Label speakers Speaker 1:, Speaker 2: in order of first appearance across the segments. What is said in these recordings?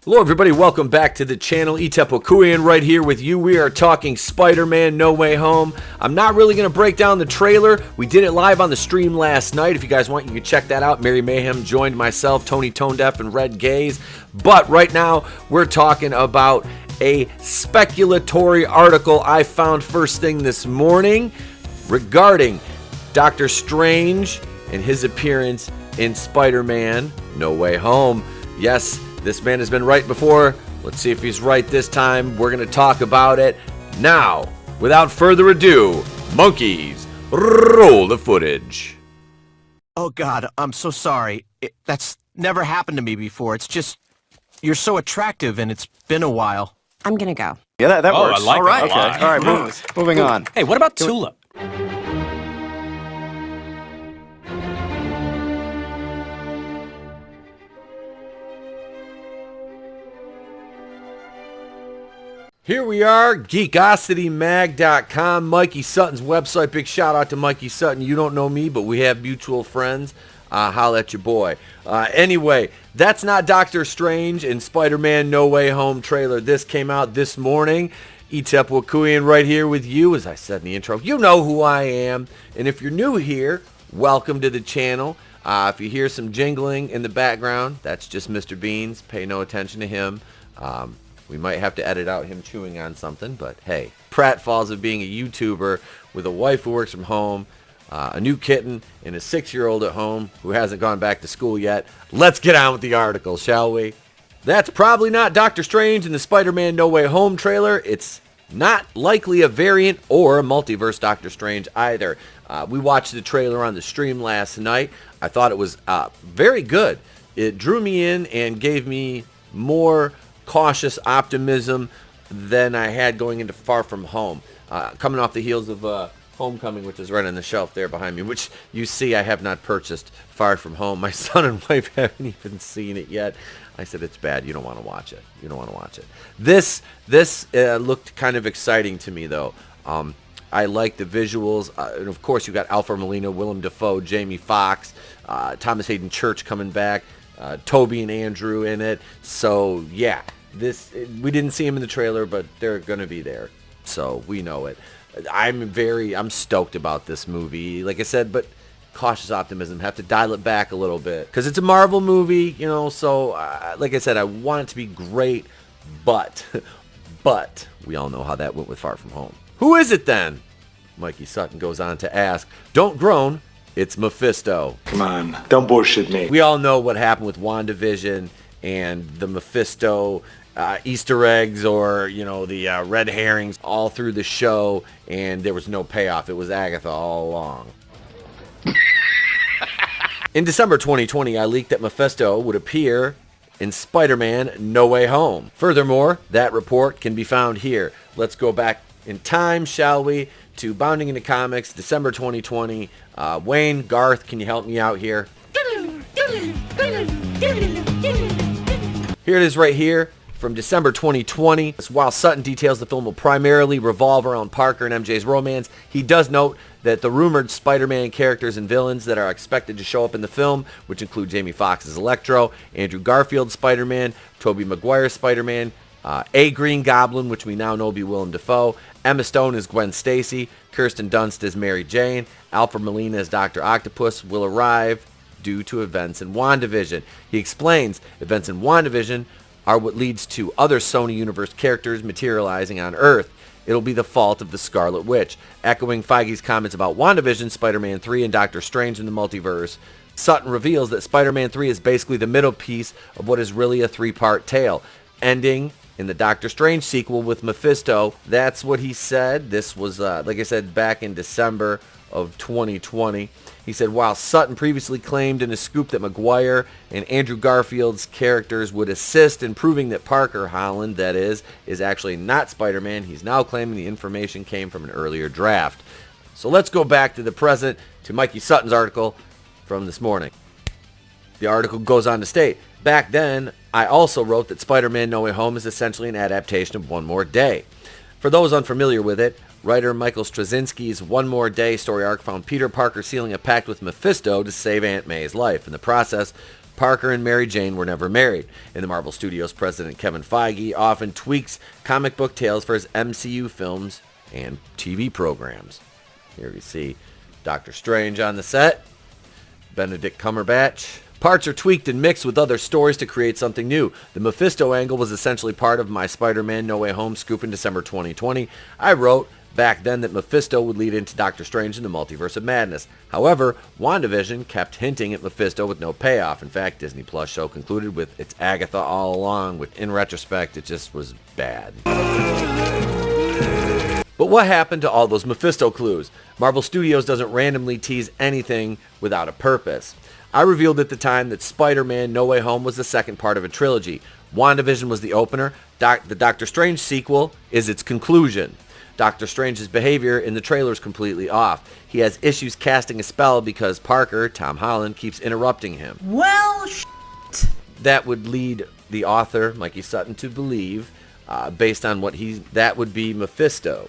Speaker 1: Hello everybody, welcome back to the channel. Itepokuian right here with you. We are talking Spider-Man No Way Home. I'm not really going to break down the trailer. We did it live on the stream last night. If you guys want, you can check that out. Mary Mayhem joined myself, Tony Tonedeaf, and Red Gaze. But right now, we're talking about a speculatory article I found first thing this morning regarding Doctor Strange and his appearance in Spider-Man No Way Home. Yes, this man has been right before. Let's see if he's right this time. We're going to talk about it now. Without further ado, monkeys, roll the footage.
Speaker 2: Oh, God, I'm so sorry. That's never happened to me before. It's just, you're so attractive, and it's been a while.
Speaker 3: I'm going to go.
Speaker 4: Yeah, that works.
Speaker 5: I like
Speaker 4: all right.
Speaker 5: that a lot.
Speaker 4: Okay. All right, moving on.
Speaker 5: Hey, what about Tulip?
Speaker 1: Here we are, geekositymag.com, Mikey Sutton's website. Big shout out to Mikey Sutton. You don't know me, but we have mutual friends. Holla at your boy. Anyway, that's not Doctor Strange in Spider-Man No Way Home trailer. This came out this morning. Itepokuian right here with you. As I said in the intro, you know who I am. And if you're new here, welcome to the channel. If you hear some jingling in the background, that's just Mr. Beans. Pay no attention to him. We might have to edit out him chewing on something, but hey, pratfalls of being a YouTuber with a wife who works from home, a new kitten, and a 6-year-old at home who hasn't gone back to school yet. Let's get on with the article, shall we? That's probably not Doctor Strange in the Spider-Man No Way Home trailer. It's not likely a variant or a multiverse Doctor Strange either. We watched the trailer on the stream last night. I thought it was very good. It drew me in and gave me more cautious optimism than I had going into Far From Home. Coming off the heels of Homecoming, which is right on the shelf there behind me, which you see I have not purchased Far From Home. My son and wife haven't even seen it yet. I said, it's bad. You don't want to watch it. You don't want to watch it. This looked kind of exciting to me, though. I like the visuals. And of course, you got Alfred Molina, Willem Dafoe, Jamie Foxx, Thomas Hayden Church coming back, Toby and Andrew in it. So, yeah. We didn't see him in the trailer, but they're gonna be there, so we know it. I'm stoked about this movie, like I said, but cautious optimism. Have to dial it back a little bit because it's a Marvel movie, you know. So, like I said, I want it to be great, but we all know how that went with Far From Home. Who is it then? Mikey Sutton goes on to ask. Don't groan. It's Mephisto.
Speaker 6: Come on, don't bullshit me.
Speaker 1: We all know what happened with WandaVision and the Mephisto Easter eggs, or the red herrings all through the show, and there was no payoff. It was Agatha all along. In December 2020, I leaked that Mephisto would appear in Spider-Man No Way Home. Furthermore, that report can be found here. Let's go back in time, shall we, to Bounding into Comics, December 2020. Wayne, Garth, can you help me out here? Here it is right here from December 2020. While Sutton details the film will primarily revolve around Parker and MJ's romance, he does note that the rumored Spider-Man characters and villains that are expected to show up in the film, which include Jamie Foxx's Electro, Andrew Garfield's Spider-Man, Tobey Maguire's Spider-Man, a Green Goblin, which we now know will be Willem Dafoe, Emma Stone as Gwen Stacy, Kirsten Dunst as Mary Jane, Alfred Molina as Dr. Octopus will arrive due to events in WandaVision. He explains events in WandaVision are what leads to other Sony Universe characters materializing on Earth. It'll be the fault of the Scarlet Witch. Echoing Feige's comments about WandaVision, Spider-Man 3, and Doctor Strange in the Multiverse, Sutton reveals that Spider-Man 3 is basically the middle piece of what is really a 3-part tale, ending in the Doctor Strange sequel with Mephisto. That's what he said. This was, like I said, back in December of 2020. He said, while Sutton previously claimed in a scoop that Maguire and Andrew Garfield's characters would assist in proving that Parker Holland, that is actually not Spider-Man, he's now claiming the information came from an earlier draft. So let's go back to the present, to Mikey Sutton's article from this morning. The article goes on to state, back then, I also wrote that Spider-Man No Way Home is essentially an adaptation of One More Day. For those unfamiliar with it, writer Michael Straczynski's One More Day story arc found Peter Parker sealing a pact with Mephisto to save Aunt May's life. In the process, Parker and Mary Jane were never married. And the Marvel Studios president Kevin Feige often tweaks comic book tales for his MCU films and TV programs. Here we see Doctor Strange on the set, Benedict Cumberbatch. Parts are tweaked and mixed with other stories to create something new. The Mephisto angle was essentially part of my Spider-Man No Way Home scoop in December 2020. I wrote back then that Mephisto would lead into Doctor Strange in the Multiverse of Madness. However, WandaVision kept hinting at Mephisto with no payoff. In fact, Disney Plus show concluded with it's Agatha all along, which in retrospect, it just was bad. But what happened to all those Mephisto clues? Marvel Studios doesn't randomly tease anything without a purpose. I revealed at the time that Spider-Man No Way Home was the second part of a trilogy. WandaVision was the opener. The Doctor Strange sequel is its conclusion. Doctor Strange's behavior in the trailer is completely off. He has issues casting a spell because Parker, Tom Holland, keeps interrupting him.
Speaker 3: Well,
Speaker 1: that would lead the author, Mikey Sutton, to believe, based on what that would be Mephisto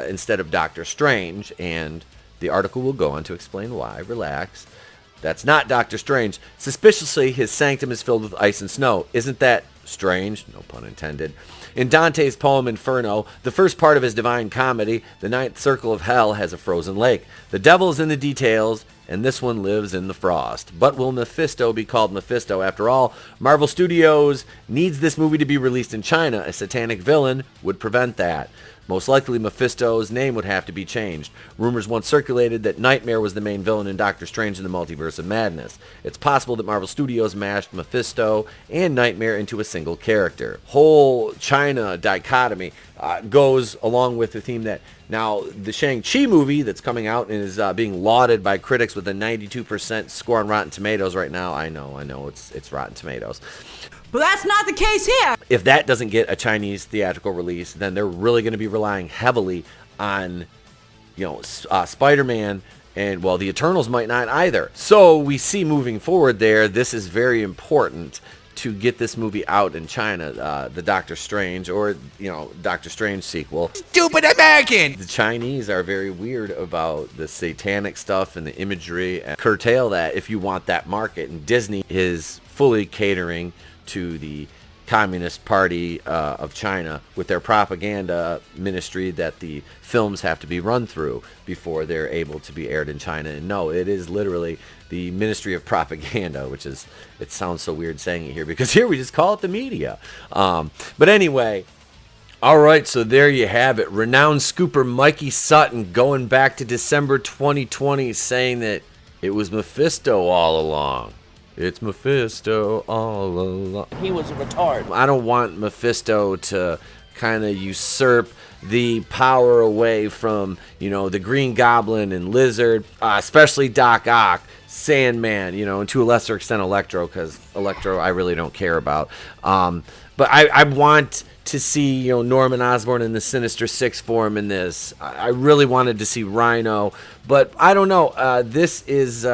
Speaker 1: instead of Doctor Strange, and the article will go on to explain why. Relax. That's not Doctor Strange. Suspiciously, his sanctum is filled with ice and snow. Isn't that strange? No pun intended. In Dante's poem Inferno, the first part of his Divine Comedy, the ninth circle of hell has a frozen lake. The devil is in the details, and this one lives in the frost. But will Mephisto be called Mephisto? After all, Marvel Studios needs this movie to be released in China. A satanic villain would prevent that. Most likely, Mephisto's name would have to be changed. Rumors once circulated that Nightmare was the main villain in Doctor Strange in the Multiverse of Madness. It's possible that Marvel Studios mashed Mephisto and Nightmare into a single character. Whole China dichotomy goes along with the theme that now the Shang-Chi movie that's coming out and is being lauded by critics with a 92% score on Rotten Tomatoes right now. I know, it's Rotten Tomatoes.
Speaker 3: but that's not the case here.
Speaker 1: If that doesn't get a Chinese theatrical release, then they're really going to be relying heavily on, Spider-Man, and, well, the Eternals might not either. So we see moving forward there, this is very important to get this movie out in China, the Doctor Strange, or, Doctor Strange sequel.
Speaker 4: Stupid American!
Speaker 1: The Chinese are very weird about the satanic stuff and the imagery, and curtail that if you want that market. And Disney is fully catering to the Communist Party of China with their propaganda ministry that the films have to be run through before they're able to be aired in China. And no, it is literally the Ministry of Propaganda, which is, it sounds so weird saying it here because here we just call it the media. But anyway, all right, so there you have it. Renowned scooper Mikey Sutton going back to December 2020 saying that it was Mephisto all along. It's Mephisto all along.
Speaker 5: He was a retard.
Speaker 1: I don't want Mephisto to kind of usurp the power away from, the Green Goblin and Lizard, especially Doc Ock, Sandman, and to a lesser extent Electro, because Electro I really don't care about. But I want to see, Norman Osborn in the Sinister Six form in this. I really wanted to see Rhino, but I don't know. This is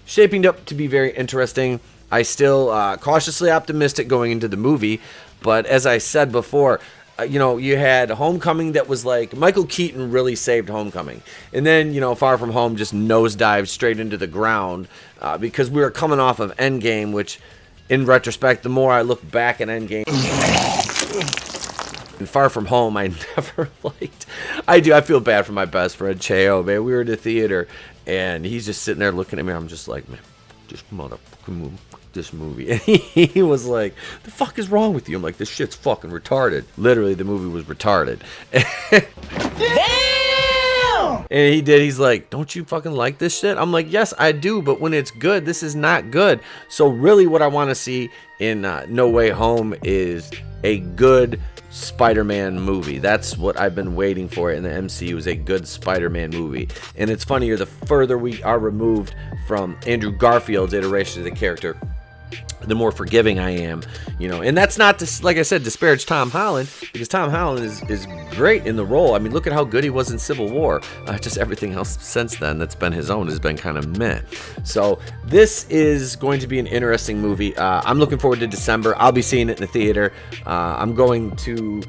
Speaker 1: shaping up to be very interesting. I still cautiously optimistic going into the movie, but as I said before, you had Homecoming that was like, Michael Keaton really saved Homecoming, and then Far From Home just nosedived straight into the ground because we were coming off of Endgame, which in retrospect, the more I look back at Endgame and Far From Home, I never liked. I feel bad for my best friend Cheo, man. We were in the theater and he's just sitting there looking at me. I'm just like, man, this motherfucking this movie. And he was like, the fuck is wrong with you? I'm like, this shit's fucking retarded. Literally, the movie was retarded.
Speaker 5: Damn!
Speaker 1: And he did. He's like, don't you fucking like this shit? I'm like, yes, I do. But when it's good, this is not good. So really what I want to see in No Way Home is a good Spider-Man movie. That's what I've been waiting for in the MCU, is a good Spider-Man movie. And it's funnier, the further we are removed from Andrew Garfield's iteration of the character, the more forgiving I am, and that's not to, like I said, disparage Tom Holland, because Tom Holland is great in the role. I mean, look at how good he was in Civil War. Just everything else since then that's been his own has been kind of meh. So this is going to be an interesting movie. I'm looking forward to December. I'll be seeing it in the theater. I'm going to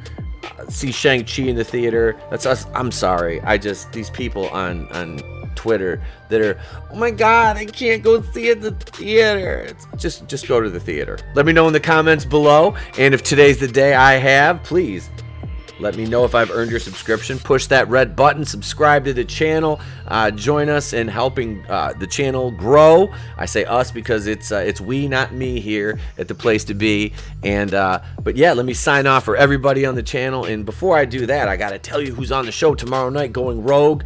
Speaker 1: see Shang-Chi in the theater. That's us. I'm sorry. These people on Twitter that are, oh my God, I can't go see it at the theater. Just go to the theater. Let me know in the comments below, and if today's the day I have, please let me know if I've earned your subscription. Push that red button, subscribe to the channel, join us in helping the channel grow. I say us because it's we, not me, here at the Place to Be. And but yeah, let me sign off for everybody on the channel. And before I do that, I gotta tell you who's on the show tomorrow night going rogue.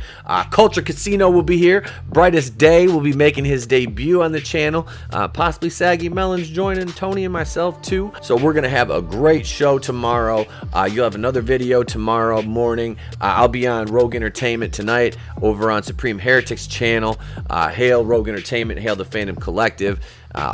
Speaker 1: Culture Casino will be here. Brightest Day will be making his debut on the channel. Possibly Saggy Melons joining Tony and myself too. So we're gonna have a great show tomorrow. You'll have another video tomorrow morning. I'll be on Rogue Entertainment tonight over on Supreme Heretics channel. Hail Rogue Entertainment, hail the Fandom Collective,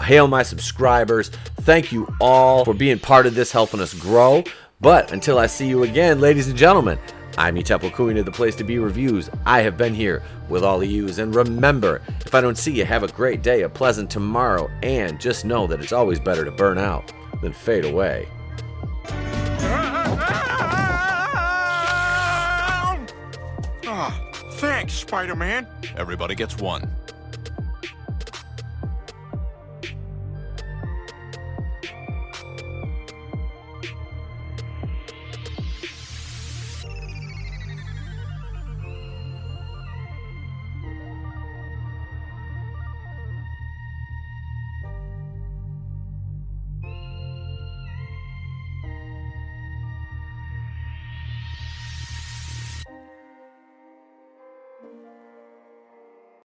Speaker 1: hail my subscribers. Thank you all for being part of this, helping us grow. But until I see you again, ladies and gentlemen, I'm Etepo Kuni of the Place to Be Reviews. I have been here with all of yous, and remember, if I don't see you, have a great day, a pleasant tomorrow, and just know that it's always better to burn out than fade away.
Speaker 7: Thanks, Spider-Man.
Speaker 8: Everybody gets one.